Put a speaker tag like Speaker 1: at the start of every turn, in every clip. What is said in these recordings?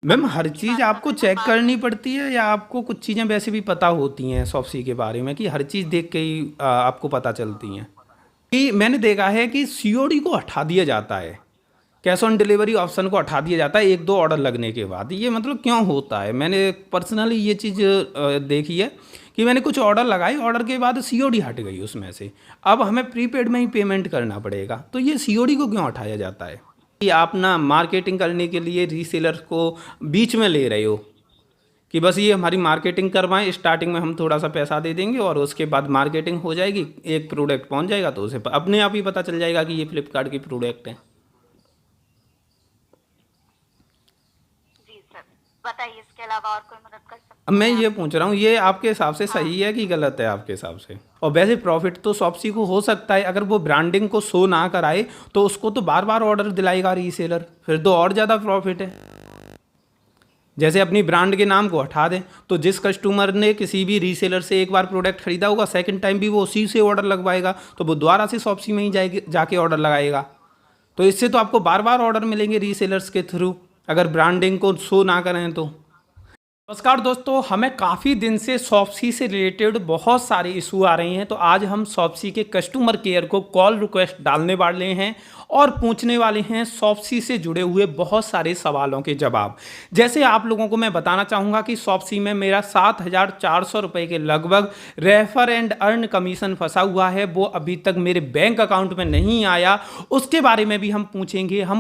Speaker 1: Ma'am
Speaker 2: आप
Speaker 1: हर
Speaker 2: की
Speaker 1: चीज़
Speaker 2: बात कर
Speaker 1: आपको
Speaker 2: रहे हैं ना
Speaker 1: चेक करनी
Speaker 2: मार्केटिंग।
Speaker 1: पड़ती है या आपको कुछ चीज़ें वैसे भी पता होती हैं शॉप्सी के बारे में कि हर चीज़ देख के ही आपको पता चलती हैं? कि मैंने देखा है कि सीओडी को हटा दिया जाता है, कैश ऑन डिलीवरी ऑप्शन को हटा दिया जाता है 1-2 ऑर्डर लगने के बाद। ये मतलब क्यों होता है? मैंने पर्सनली ये चीज़ देखी है कि मैंने कुछ ऑर्डर लगाए, ऑर्डर के बाद सीओडी हट गई उसमें से। अब हमें प्रीपेड में ही पेमेंट करना पड़ेगा, तो ये सीओडी को क्यों हटाया जाता है? कि आप ना मार्केटिंग करने के लिए रीसेलर्स को बीच में ले रहे हो कि बस ये हमारी मार्केटिंग करवाएं, स्टार्टिंग में हम थोड़ा सा पैसा दे देंगे और उसके बाद मार्केटिंग हो जाएगी, एक प्रोडक्ट पहुंच जाएगा तो उसे अपने आप ही पता चल जाएगा कि ये फ्लिपकार्ट की प्रोडक्ट है।
Speaker 2: जी सर, बताइए इसके अलावा और कोई मदद कर
Speaker 1: अब
Speaker 2: सकती हूँ
Speaker 1: मैं
Speaker 2: मैं
Speaker 1: ये
Speaker 2: आपकी?
Speaker 1: पूछ रहा हूँ, ये आपके हिसाब से
Speaker 2: हाँ।
Speaker 1: सही है कि गलत है आपके हिसाब से? और वैसे प्रॉफिट तो शॉप्सी को हो सकता है, अगर वो ब्रांडिंग को शो ना कराए तो उसको तो बार बार ऑर्डर दिलाएगा रीसेलर, फिर तो और ज़्यादा प्रॉफिट है। जैसे अपनी ब्रांड के नाम को हटा दें तो जिस कस्टमर ने किसी भी रीसेलर से एक बार प्रोडक्ट खरीदा होगा, सेकंड टाइम भी वो उसी से ऑर्डर लगवाएगा, तो वो दोबारा से शॉप्सी में ही जाएगी, जाके ऑर्डर लगाएगा। तो इससे तो आपको बार बार ऑर्डर मिलेंगे रीसेलर्स के थ्रू, अगर ब्रांडिंग को शो ना करें तो। नमस्कार दोस्तों, हमें काफ़ी दिन से शॉप्सी से रिलेटेड बहुत सारे इशू आ रहे हैं, तो आज हम शॉप्सी के कस्टमर केयर को कॉल रिक्वेस्ट डालने वाले हैं और पूछने वाले हैं शॉप्सी से जुड़े हुए बहुत सारे सवालों के जवाब। जैसे आप लोगों को मैं बताना चाहूँगा कि शॉप्सी में मेरा 7,400 रुपये के लगभग रेफर एंड अर्न कमीशन फंसा हुआ है, वो अभी तक मेरे बैंक अकाउंट में नहीं आया। उसके बारे में भी हम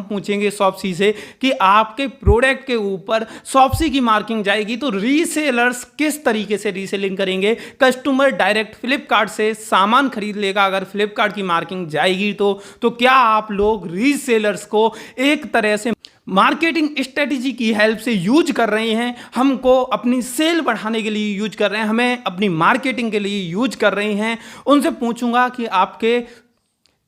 Speaker 1: पूछेंगे शॉप्सी से कि आपके प्रोडक्ट के ऊपर शॉप्सी की मार्किंग जाएगी तो रीसेलर्स किस तरीके से रीसेलिंग करेंगे। कस्टमर डायरेक्ट फ्लिपकार्ट से सामान खरीद लेगा अगर फ्लिपकार्ट की मार्किंग जाएगी तो क्या आप लोग रीसेलर्स को एक तरह से मार्केटिंग स्ट्रेटेजी की हेल्प से यूज कर रहे हैं, हमको अपनी सेल बढ़ाने के लिए यूज कर रहे हैं, हमें अपनी मार्केटिंग के लिए यूज कर रहे हैं। उनसे पूछूंगा कि आपके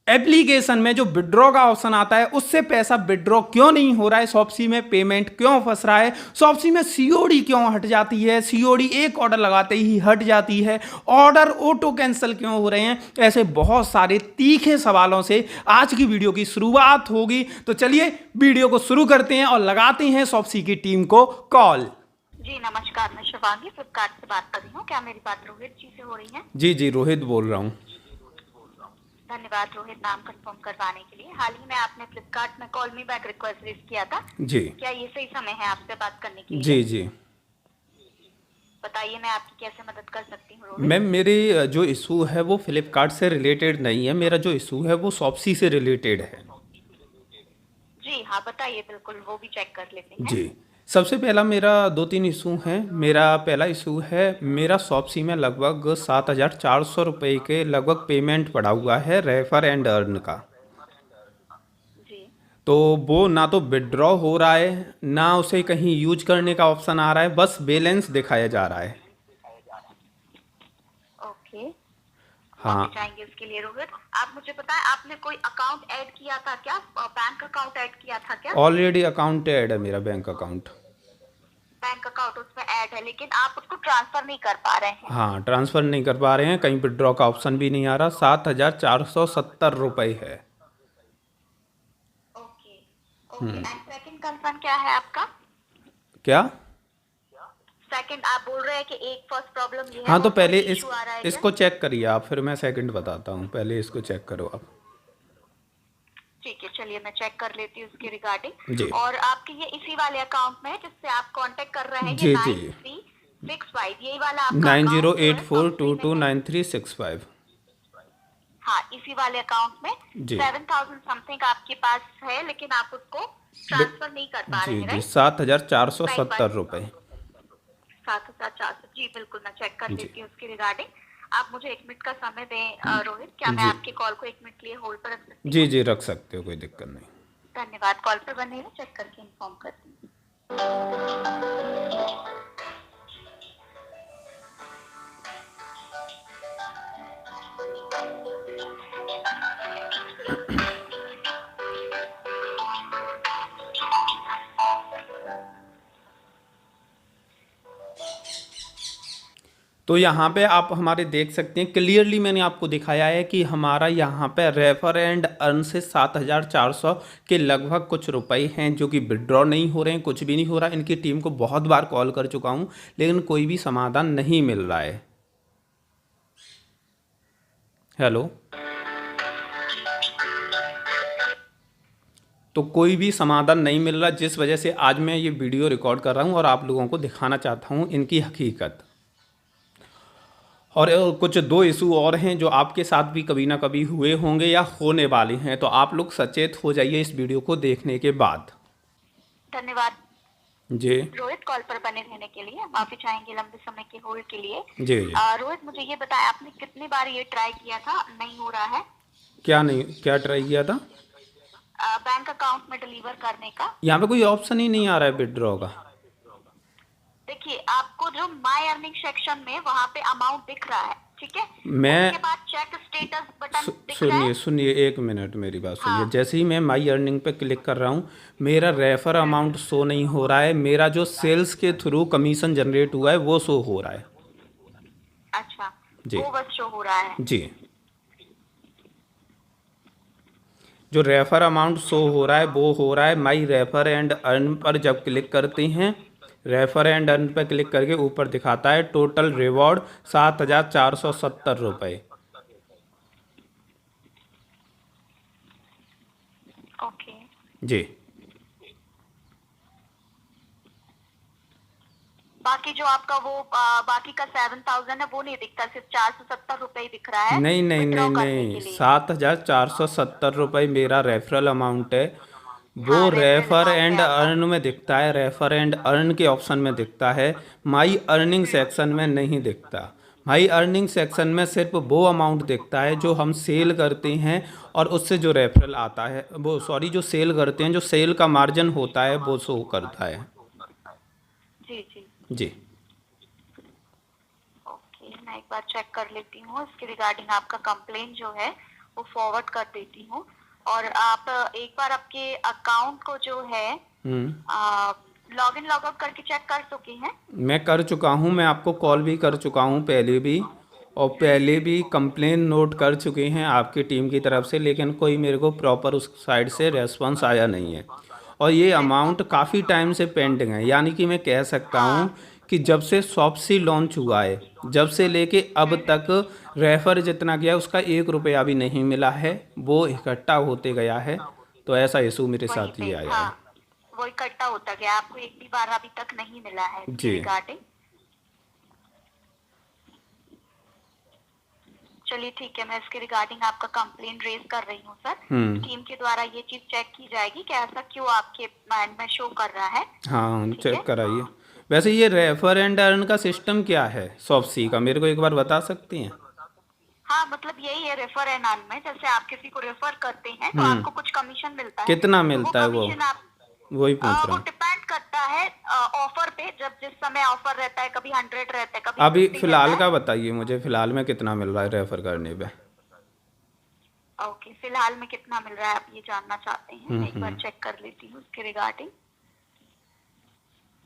Speaker 1: एप्लीकेशन में जो विड्रॉ का ऑप्शन आता है उससे पैसा विड्रॉ क्यों नहीं हो रहा है, शॉप्सी में पेमेंट क्यों फंस रहा है, शॉप्सी में सीओडी क्यों हट जाती है, सीओडी एक ऑर्डर लगाते ही हट जाती है, ऑर्डर ऑटो कैंसिल क्यों हो रहे हैं। ऐसे बहुत सारे तीखे सवालों से आज की वीडियो की शुरुआत होगी। तो चलिए वीडियो को शुरू करते हैं और लगाते हैं शॉप्सी की टीम को कॉल।
Speaker 2: जी नमस्कार, मैं शिवांगी फ्लिपकार्ट से बात कर रही हूँ। क्या मेरी बात रोहित जी से हो रही है?
Speaker 1: जी जी, रोहित बोल रहा हूँ।
Speaker 2: धन्यवाद रोहित, नाम कंफर्म करवाने के लिए। हाल ही में आपने फ्लिपकार्ट में call me back request raise किया था।
Speaker 1: जी
Speaker 2: क्या ये सही समय है आपसे बात करने के लिए?
Speaker 1: जी जी।
Speaker 2: बताइए मैं आपकी कैसे मदद कर सकती हूँ रोहित?
Speaker 1: मैम मेरी जो इशू है वो फ्लिपकार्ट से रिलेटेड नहीं है, मेरा जो इशू है वो शॉप्सी से रिलेटेड है।
Speaker 2: जी हाँ, बताइए, बिल्कुल वो भी चेक कर लेते हैं।
Speaker 1: जी, सबसे पहला मेरा 2-3 इशू हैं। मेरा पहला इशू है, मेरा शॉप्सी में लगभग 7,400 रुपये के लगभग पेमेंट पड़ा हुआ है रेफर एंड अर्न का।
Speaker 2: जी।
Speaker 1: तो वो ना तो विड्रॉ हो रहा है, ना उसे कहीं यूज करने का ऑप्शन आ रहा है, बस बैलेंस दिखाया जा रहा है।
Speaker 2: ओके, माफी
Speaker 1: हाँ,
Speaker 2: चाहेंगे इसके लिए रोहित। आप मुझे बताएं, आपने कोई अकाउंट ऐड किया था क्या? बैंक अकाउंट ऐड किया था क्या?
Speaker 1: ऑलरेडी अकाउंट ऐड है मेरा बैंक अकाउंट।
Speaker 2: बैंक अकाउंट उसमें ऐड है, लेकिन आप उसको ट्रांसफर नहीं कर पा रहे हैं।
Speaker 1: हाँ, ट्रांसफ़र नहीं कर पा रहे हैं, कहीं विड्रॉ का ऑप्शन भी नहीं आ रहा। 7,470 रुपये है।
Speaker 2: Okay. Okay, and second concern क्या है आपका?
Speaker 1: क्या?
Speaker 2: सेकंड आप बोल रहे हैं कि एक फर्स्ट प्रॉब्लम ये है
Speaker 1: हाँ, तो
Speaker 2: और कोई
Speaker 1: पहले
Speaker 2: इशू आ रहा है क्या?
Speaker 1: इसको चेक करिए आप, फिर मैं सेकंड बताता हूँ, पहले इसको चेक करो आप।
Speaker 2: ठीक है, चलिए मैं चेक कर लेती हूँ उसके रिगार्डिंग।
Speaker 1: जी
Speaker 2: और आपके ये इसी वाले अकाउंट में है जिससे आप कांटेक्ट कर रहे हैं, ये
Speaker 1: जी जी।
Speaker 2: 9365, यही वाला आपका
Speaker 1: नाइन जीरो
Speaker 2: अकाउंट जो
Speaker 1: एट
Speaker 2: है
Speaker 1: फोर टू
Speaker 2: शॉप्सी में
Speaker 1: टू
Speaker 2: है?
Speaker 1: नाइन थ्री सिक्स फाइव
Speaker 2: हाँ, इसी वाले अकाउंट में
Speaker 1: जी
Speaker 2: 7000 समथिंग आपके पास है, लेकिन आप उसको
Speaker 1: बे-
Speaker 2: ट्रांसफर नहीं कर पा रहे
Speaker 1: जी
Speaker 2: हैं,
Speaker 1: जी,
Speaker 2: राइट?
Speaker 1: 7,470 रुपये।
Speaker 2: 7400, जी बिल्कुल, मैं चेक कर
Speaker 1: जी
Speaker 2: लेती हूँ उसके रिगार्डिंग। आप मुझे 1 मिनट का समय दें रोहित। क्या मैं
Speaker 1: जी
Speaker 2: आपके कॉल को 1 मिनट के लिए होल्ड पर रख सकती
Speaker 1: जी
Speaker 2: हूँ?
Speaker 1: जी, रख सकते हो, कोई दिक्कत नहीं।
Speaker 2: धन्यवाद, कॉल पर बने रहिए, चेक करके इन्फॉर्म करती हूँ।
Speaker 1: तो यहाँ पे आप हमारे देख सकते हैं क्लियरली, मैंने आपको दिखाया है कि हमारा यहाँ पे रेफर एंड अर्न से 7,400 के लगभग कुछ रुपए हैं जो कि विड्रॉ नहीं हो रहे हैं, कुछ भी नहीं हो रहा। इनकी टीम को बहुत बार कॉल कर चुका हूँ लेकिन कोई भी समाधान नहीं मिल रहा है। हेलो, तो कोई भी समाधान नहीं मिल रहा, जिस वजह से आज मैं ये वीडियो रिकॉर्ड कर रहा हूँ और आप लोगों को दिखाना चाहता हूँ इनकी हकीकत। और कुछ दो इशू और हैं जो आपके साथ भी कभी ना कभी हुए होंगे या होने वाले हैं, तो आप लोग सचेत हो जाइए इस वीडियो को देखने के बाद।
Speaker 2: धन्यवाद
Speaker 1: जी
Speaker 2: रोहित, कॉल पर बने रहने के लिए। माफी चाहेंगे लंबे समय के होल्ड के लिए।
Speaker 1: जी।
Speaker 2: रोहित, मुझे ये बताया आपने कितनी बार ये ट्राई किया था, नहीं हो रहा है?
Speaker 1: क्या ट्राई किया था?
Speaker 2: बैंक अकाउंट में डिलीवर करने का।
Speaker 1: यहाँ पे कोई ऑप्शन ही नहीं आ रहा है विड्रॉ का।
Speaker 2: देखिए, आपको जो माय अर्निंग सेक्शन में वहाँ पे अमाउंट दिख रहा है, ठीक है?
Speaker 1: मैं
Speaker 2: उसके बाद चेक स्टेटस बटन दिख रहा है।
Speaker 1: सुनिए एक मिनट, मेरी बात सुनिए।
Speaker 2: हाँ।
Speaker 1: जैसे ही मैं माई अर्निंग पे क्लिक कर रहा हूँ मेरा रेफर अमाउंट शो नहीं हो रहा है, मेरा जो सेल्स के थ्रू कमीशन जनरेट हुआ है वो शो हो रहा है।
Speaker 2: अच्छा,
Speaker 1: जी
Speaker 2: वो बस शो हो रहा है।
Speaker 1: जी। जो रेफर अमाउंट शो हो रहा है वो हो रहा है माई रेफर एंड अर्न पर। जब क्लिक करते हैं रेफर एंड अर्न पर क्लिक करके ऊपर दिखाता है टोटल रिवॉर्ड 7,470 रुपये।
Speaker 2: ओके
Speaker 1: जी।
Speaker 2: बाकी जो आपका वो बाकी का 7,000 है वो नहीं दिखता, सिर्फ 470 रुपए ही दिख रहा है
Speaker 1: नहीं नहीं
Speaker 2: विड्रॉ
Speaker 1: नहीं
Speaker 2: करने
Speaker 1: नहीं,
Speaker 2: के लिए।
Speaker 1: 7,470 रुपये मेरा रेफरल अमाउंट है। वो
Speaker 2: हाँ, रेफरल
Speaker 1: रेफर
Speaker 2: अमाउंट
Speaker 1: एंड
Speaker 2: है आपका।
Speaker 1: अर्न में दिखता है, रेफर एंड अर्न के ऑप्शन में दिखता है, माई अर्निंग सेक्शन में नहीं दिखता। माई अर्निंग सेक्शन में सिर्फ वो अमाउंट दिखता है जो हम सेल करते हैं और उससे जो रेफरल आता है, वो सॉरी जो सेल करते हैं, जो सेल का मार्जिन होता है वो शो करता है।
Speaker 2: जी जी।
Speaker 1: जी
Speaker 2: ओके, मैं एक बार चेक कर लेती हूँ इसके रिगार्डिंग। आपका कंप्लेन जो है वो फॉरवर्ड कर देती हूँ। और आप एक बार आपके अकाउंट को जो है लॉग इन लॉग आउट करके चेक कर चुके हैं?
Speaker 1: मैं कर चुका हूँ, मैं आपको कॉल भी कर चुका हूँ पहले भी, और पहले भी कंप्लेन नोट कर चुके हैं आपकी टीम की तरफ से, लेकिन कोई मेरे को प्रॉपर उस साइड से रेस्पॉन्स आया नहीं है। और ये अमाउंट काफ़ी टाइम से पेंडिंग है, यानी कि मैं कह सकता हूँ कि जब से शॉप्सी लॉन्च हुआ है, जब से लेके अब तक रेफर जितना गया उसका 1 रुपया भी नहीं मिला है, वो इकट्ठा होते गया है। तो ऐसा इशू मेरे
Speaker 2: वहीं
Speaker 1: साथ
Speaker 2: पे,
Speaker 1: ये आया है।
Speaker 2: हाँ, वो इकट्ठा होता गया, आपको एक भी बार अभी तक नहीं मिला है इसके
Speaker 1: जी।
Speaker 2: रिगार्डिंग। चलिए ठीक है, मैं इसके रिगार्डिंग आपका कंप्लेन रेज कर रही हूँ सर। टीम के द्वारा ये चीज चेक की जाएगी कि ऐसा क्यों आपके माइंड में शो कर रहा है।
Speaker 1: हाँ
Speaker 2: ठीक
Speaker 1: चेक
Speaker 2: है?
Speaker 1: कराइए। वैसे ये रेफर एंड अर्न का सिस्टम क्या है शॉप्सी का, मेरे को एक बार बता सकती हैं?
Speaker 2: हाँ, मतलब यही है रेफर एंड अर्न में, जैसे आप किसी को रेफर करते हैं तो आपको कुछ कमीशन मिलता है।
Speaker 1: कितना
Speaker 2: तो
Speaker 1: मिलता है वो?
Speaker 2: कमीशन आप
Speaker 1: वही पूछ रहा
Speaker 2: वो
Speaker 1: हूँ।
Speaker 2: डिपेंड करता है ऑफर पे। जब जिस समय ऑफर रहता है, कभी 100 रहता है, कभी
Speaker 1: अभी
Speaker 2: 50
Speaker 1: फिलहाल
Speaker 2: रहता
Speaker 1: का
Speaker 2: है।
Speaker 1: बताइए मुझे, फिलहाल में कितना मिल रहा है रेफर करने पे?
Speaker 2: ओके, फिलहाल में कितना मिल रहा है आप ये जानना चाहते हैं? मैं एक बार चेक कर लेती हूँ उसके रिगार्डिंग।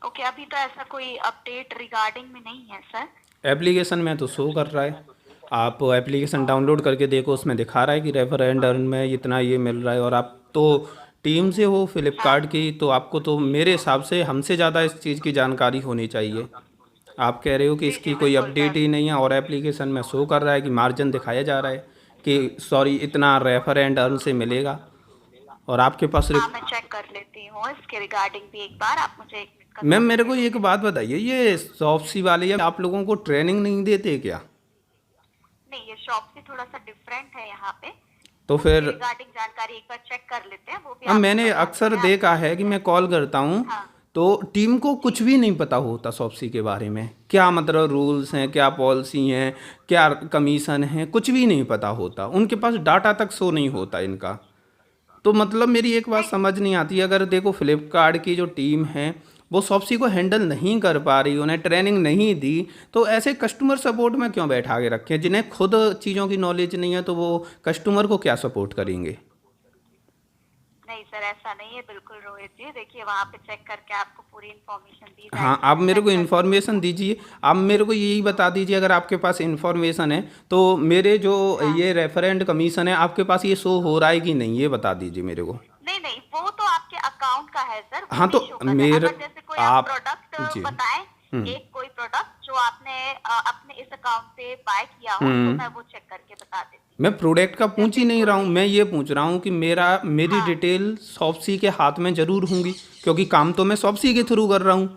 Speaker 2: ओके, अभी तो ऐसा कोई अपडेट रिगार्डिंग में नहीं है सर।
Speaker 1: एप्लीकेशन में तो शो कर रहा है, आप एप्लीकेशन डाउनलोड करके देखो, उसमें दिखा रहा है कि रेफर एंड अर्न में इतना ये मिल रहा है। और आप तो टीम से हो फ्लिपकार्ट की, तो आपको तो मेरे हिसाब से हमसे ज़्यादा इस चीज़ की जानकारी होनी चाहिए। आप कह रहे हो कि इसकी कोई अपडेट ही नहीं है और एप्लीकेशन में शो कर रहा है कि मार्जिन दिखाया जा रहा है कि सॉरी इतना रेफर एंड अर्न से मिलेगा, और आपके पास
Speaker 2: हाँ, मैं चेक कर लेती हूँ इसके रिगार्डिंग भी एक बार। आप मुझे एक मिनट का
Speaker 1: मैम
Speaker 2: समय
Speaker 1: मेरे को
Speaker 2: दीजिए।
Speaker 1: एक बात बताइए, ये शॉप्सी वाले या आप लोगों को ट्रेनिंग नहीं देते क्या?
Speaker 2: नहीं, ये शॉप से थोड़ा सा डिफरेंट है यहाँ पे।
Speaker 1: तो फिर
Speaker 2: रिगार्डिंग जानकारी एक बार चेक कर लेते हैं, वो भी
Speaker 1: अब
Speaker 2: आपको
Speaker 1: मैंने
Speaker 2: बताते
Speaker 1: अक्सर
Speaker 2: हैं।
Speaker 1: देखा है कि मैं कॉल करता हूँ
Speaker 2: हाँ।
Speaker 1: तो टीम को कुछ भी नहीं पता होता शॉप्सी के बारे में, क्या मतलब रूल्स हैं, क्या पॉलिसी हैं, क्या कमीशन है, कुछ भी नहीं पता होता। उनके पास डाटा तक शो नहीं होता इनका। तो मतलब मेरी एक बात समझ नहीं आती, अगर देखो फ्लिपकार्ट की जो टीम है वो शॉप्सी को हैंडल नहीं कर पा रही, उन्हें ट्रेनिंग नहीं दी, तो ऐसे कस्टमर सपोर्ट में क्यों बैठा के रखें? जिन्हें खुद चीज़ों की नॉलेज नहीं है तो वो कस्टमर को क्या सपोर्ट करेंगे?
Speaker 2: नहीं सर, सर ऐसा नहीं है बिल्कुल रोहित जी, देखिए वहाँ पे चेक करके आपको पूरी इन्फॉर्मेशन दी
Speaker 1: हाँ,
Speaker 2: जाएगी,
Speaker 1: आप
Speaker 2: मैं
Speaker 1: मेरे
Speaker 2: चेक
Speaker 1: को
Speaker 2: कर लूँगी
Speaker 1: इन्फॉर्मेशन
Speaker 2: तो।
Speaker 1: दीजिए। आप मेरे को यही बता दीजिए, अगर आपके पास इन्फॉर्मेशन है तो मेरे जो
Speaker 2: हाँ
Speaker 1: ये रेफरेंड कमीशन है आपके पास ये शो हो रहा है कि नहीं, ये बता दीजिए मेरे को।
Speaker 2: नहीं नहीं, वो तो आपके अकाउंट का है सर, वो
Speaker 1: हाँ तो
Speaker 2: नहीं शो कर रहा है।
Speaker 1: मेरे
Speaker 2: अगर जैसे कोई आप
Speaker 1: आप
Speaker 2: प्रोडक्ट
Speaker 1: जी।
Speaker 2: बताएं,
Speaker 1: हम्म।
Speaker 2: एक कोई प्रोडक्ट जो आपने अपने इस अकाउंट से बाय किया हो, तो
Speaker 1: हम्म।
Speaker 2: मैं वो चेक करके बता देती हूँ।
Speaker 1: मैं प्रोडक्ट का पूछ ही
Speaker 2: जैसे
Speaker 1: नहीं रहा हूँ,
Speaker 2: कोई,
Speaker 1: मैं ये पूछ रहा हूँ कि मेरी
Speaker 2: हाँ
Speaker 1: डिटेल शॉप्सी के हाथ में ज़रूर होंगी, क्योंकि काम तो मैं शॉप्सी के थ्रू कर रहा हूँ।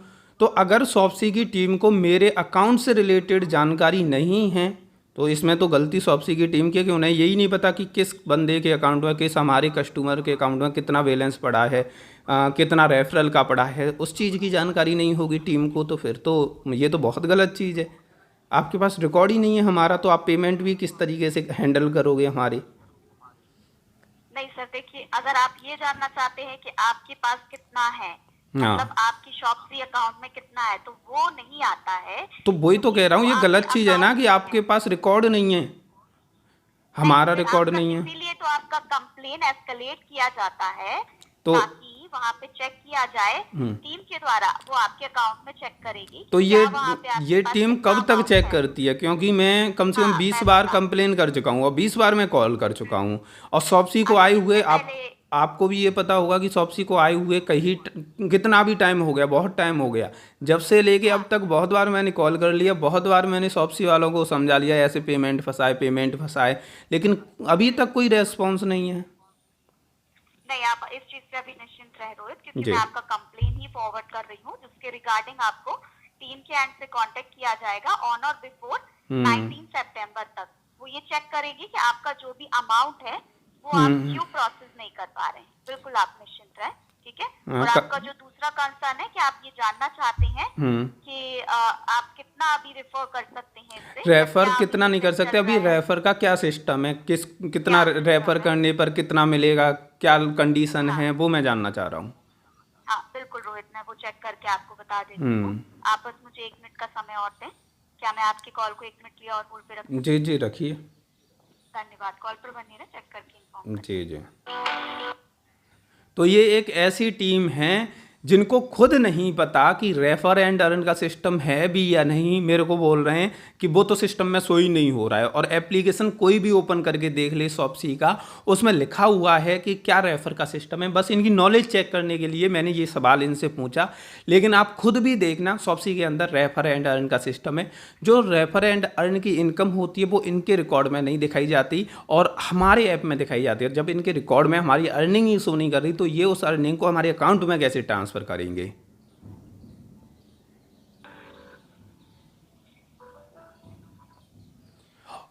Speaker 1: तो अगर शॉप्सी की टीम को मेरे अकाउंट से रिलेटेड जानकारी नहीं है तो इसमें तो गलती शॉप्सी की टीम की है कि उन्हें यही नहीं पता कि किस बंदे के अकाउंट में, किस हमारे कस्टमर के अकाउंट में कितना बैलेंस पड़ा है, कितना रेफरल का पड़ा है, उस चीज़ की जानकारी नहीं होगी टीम को, तो फिर तो ये तो बहुत गलत चीज़ है। आपके पास रिकॉर्ड ही नहीं है हमारा, तो आप पेमेंट भी किस तरीके से हैंडल करोगे हमारी।
Speaker 2: नहीं सर, देखिए अगर आप ये जानना चाहते हैं कि आपके पास कितना है, मतलब
Speaker 1: हाँ,
Speaker 2: आपकी शॉप्सी अकाउंट में कितना है, तो वो नहीं आता है,
Speaker 1: तो वही तो
Speaker 2: क्योंकि
Speaker 1: कह रहा
Speaker 2: जो
Speaker 1: हूँ, ये
Speaker 2: आपके
Speaker 1: गलत चीज़ है ना
Speaker 2: अकाउंट
Speaker 1: कि
Speaker 2: में है।
Speaker 1: आपके पास रिकॉर्ड नहीं है,
Speaker 2: नहीं,
Speaker 1: हमारा
Speaker 2: फिर
Speaker 1: रिकॉर्ड
Speaker 2: आपका
Speaker 1: नहीं है।
Speaker 2: इसीलिए तो आपका कंप्लेन एस्केलेट किया जाता है,
Speaker 1: तो
Speaker 2: ताकि वहाँ पे चेक किया जाए, टीम के द्वारा वो आपके अकाउंट में चेक करेगी
Speaker 1: तो
Speaker 2: कि क्या वहाँ पे आपके
Speaker 1: ये
Speaker 2: पास
Speaker 1: टीम
Speaker 2: कितना
Speaker 1: कब तक
Speaker 2: अमाउंट
Speaker 1: चेक
Speaker 2: है।
Speaker 1: करती है, क्योंकि मैं कम से कम
Speaker 2: हाँ
Speaker 1: 20
Speaker 2: मैं
Speaker 1: बार
Speaker 2: बता,
Speaker 1: कंप्लेन कर चुका हूँ और 20 बार मैं कॉल कर चुका हूँ। और शॉप्सी को
Speaker 2: अभी
Speaker 1: आए हुए
Speaker 2: इससे
Speaker 1: आप
Speaker 2: पहले,
Speaker 1: आपको भी ये पता होगा कि शॉप्सी को आए हुए कहीं कितना भी टाइम हो गया, बहुत टाइम हो गया, जब से लेके अब
Speaker 2: हाँ
Speaker 1: तक बहुत बार मैंने कॉल कर लिया, बहुत बार मैंने शॉप्सी वालों को समझा लिया ऐसे पेमेंट फंसाए, लेकिन अभी तक कोई रेस्पॉन्स नहीं है।
Speaker 2: नहीं, आप इस चीज से अभी निश्चिंत रहे रोहित, क्योंकि
Speaker 1: जी।
Speaker 2: मैं आपका कंप्लेन ही फॉरवर्ड कर रही हूँ, जिसके रिगार्डिंग आपको टीम के एंड से कांटेक्ट किया जाएगा ऑन और बिफोर
Speaker 1: हम्म।
Speaker 2: 19 सितंबर तक। वो ये चेक करेगी कि आपका जो भी अमाउंट है वो आप
Speaker 1: हम्म।
Speaker 2: क्यों प्रोसेस नहीं कर पा रहे हैं। बिल्कुल आप निश्चिंत रहें, ठीक है।
Speaker 1: हाँ,
Speaker 2: और आपका जो दूसरा कंसर्न है कि आप ये जानना चाहते हैं
Speaker 1: हम्म।
Speaker 2: कि आप कितना अभी रेफर कर सकते हैं इससे, या
Speaker 1: रेफर
Speaker 2: क्या अभी
Speaker 1: कितना नहीं कर
Speaker 2: लिमिट
Speaker 1: सकते,
Speaker 2: चल
Speaker 1: अभी
Speaker 2: रहा है,
Speaker 1: रेफर का क्या सिस्टम है, कितना
Speaker 2: क्या
Speaker 1: रेफर
Speaker 2: सिस्टम है।
Speaker 1: करने पर कितना मिलेगा, क्या कंडीशन
Speaker 2: हाँ
Speaker 1: है, वो मैं जानना चाह रहा हूँ।
Speaker 2: हाँ बिल्कुल रोहित, मैं वो चेक करके आपको बता देती हूँ।
Speaker 1: हम्म।
Speaker 2: आप बस मुझे 1 मिनट का समय और दें। क्या मैं आपकी कॉल को 1 मिनट लिए और होल्ड पे रख
Speaker 1: जी
Speaker 2: सकती हूँ?
Speaker 1: जी, रखिए।
Speaker 2: धन्यवाद, कॉल पर बनी रहे, चेक करके इन्फॉर्म करती
Speaker 1: जी जी। तो ये एक ऐसी टीम है जिनको खुद नहीं पता कि रेफर एंड अर्न का सिस्टम है भी या नहीं, मेरे को बोल रहे हैं कि वो तो सिस्टम में सो ही नहीं हो रहा है, और एप्लीकेशन कोई भी ओपन करके देख ले शॉप्सी का, उसमें लिखा हुआ है कि क्या रेफर का सिस्टम है। बस इनकी नॉलेज चेक करने के लिए मैंने ये सवाल इनसे पूछा, लेकिन आप खुद भी देखना शॉप्सी के अंदर रेफर एंड अर्न का सिस्टम है। जो रेफर एंड अर्न की इनकम होती है वो इनके रिकॉर्ड में नहीं दिखाई जाती और हमारे ऐप में दिखाई जाती है। जब इनके रिकॉर्ड में हमारी अर्निंग ही शो नहीं कर रही तो ये उस अर्निंग को हमारे अकाउंट में कैसे ट्रांसफर करेंगे।